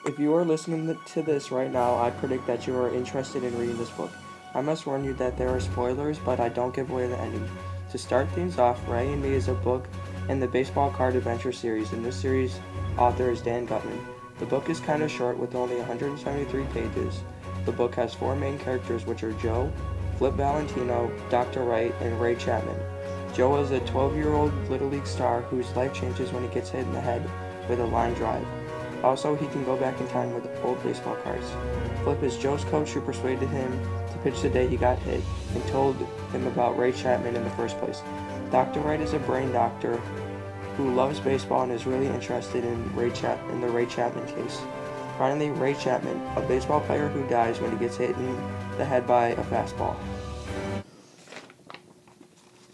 If you are listening to this right now, I predict that you are interested in reading this book. I must warn you that there are spoilers, but I don't give away the ending. To start things off, Ray and Me is a book in the Baseball Card Adventure series, and this series' author is Dan Gutman. The book is kind of short with only 173 pages. The book has four main characters, which are Joe, Flip Valentino, Dr. Wright, and Ray Chapman. Joe is a 12-year-old Little League star whose life changes when he gets hit in the head with a line drive. Also, he can go back in time with old baseball cards. Flip is Joe's coach who persuaded him to pitch the day he got hit and told him about Ray Chapman in the first place. Dr. Wright is a brain doctor who loves baseball and is really interested in the Ray Chapman case. Finally, Ray Chapman, a baseball player who dies when he gets hit in the head by a fastball.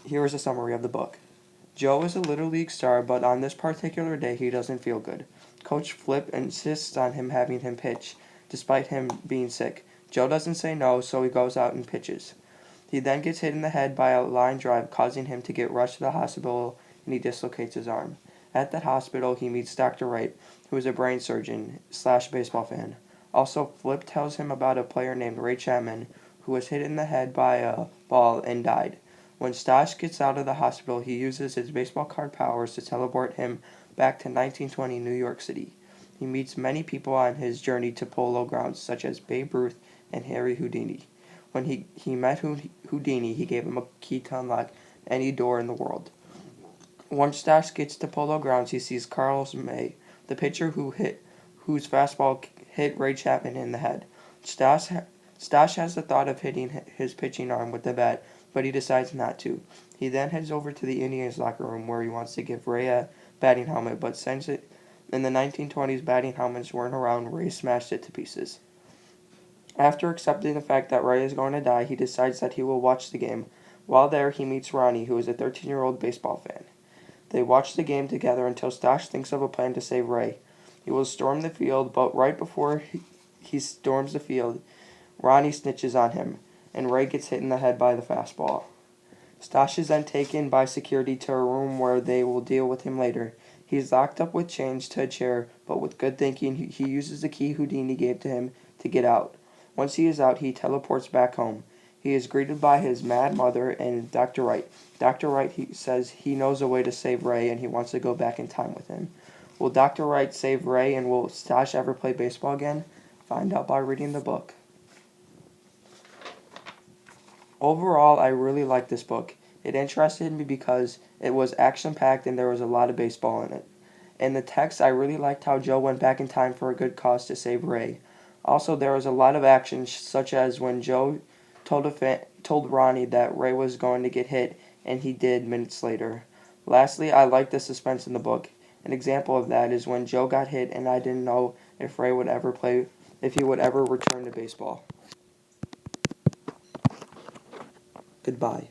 Here is a summary of the book. Joe is a Little League star, but on this particular day he doesn't feel good. Coach Flip insists on him having him pitch, despite him being sick. Joe doesn't say no, so he goes out and pitches. He then gets hit in the head by a line drive, causing him to get rushed to the hospital, and he dislocates his arm. At the hospital, he meets Dr. Wright, who is a brain surgeon / baseball fan. Also, Flip tells him about a player named Ray Chapman, who was hit in the head by a ball and died. When Stash gets out of the hospital, he uses his baseball card powers to teleport him back to 1920 New York City. He meets many people on his journey to Polo Grounds, such as Babe Ruth and Harry Houdini. When he met Houdini, he gave him a key to unlock any door in the world. Once Stash gets to Polo Grounds, he sees Carlos May, the pitcher whose fastball hit Ray Chapman in the head. Stash has the thought of hitting his pitching arm with the bat, but he decides not to. He then heads over to the Indians locker room where he wants to give Ray a batting helmet, but since in the 1920s batting helmets weren't around, Ray smashed it to pieces. After accepting the fact that Ray is going to die, he decides that he will watch the game. While there, he meets Ronnie, who is a 13-year-old baseball fan. They watch the game together until Stash thinks of a plan to save Ray. He will storm the field, but right before he storms the field, Ronnie snitches on him, and Ray gets hit in the head by the fastball. Stash is then taken by security to a room where they will deal with him later. He is locked up with chains to a chair, but with good thinking, he uses the key Houdini gave to him to get out. Once he is out, he teleports back home. He is greeted by his mad mother and Dr. Wright. Dr. Wright says he knows a way to save Ray and he wants to go back in time with him. Will Dr. Wright save Ray and will Stash ever play baseball again? Find out by reading the book. Overall, I really liked this book. It interested me because it was action-packed and there was a lot of baseball in it. In the text, I really liked how Joe went back in time for a good cause to save Ray. Also, there was a lot of action, such as when Joe told Ronnie that Ray was going to get hit, and he did minutes later. Lastly, I liked the suspense in the book. An example of that is when Joe got hit and I didn't know if he would ever return to baseball. Goodbye.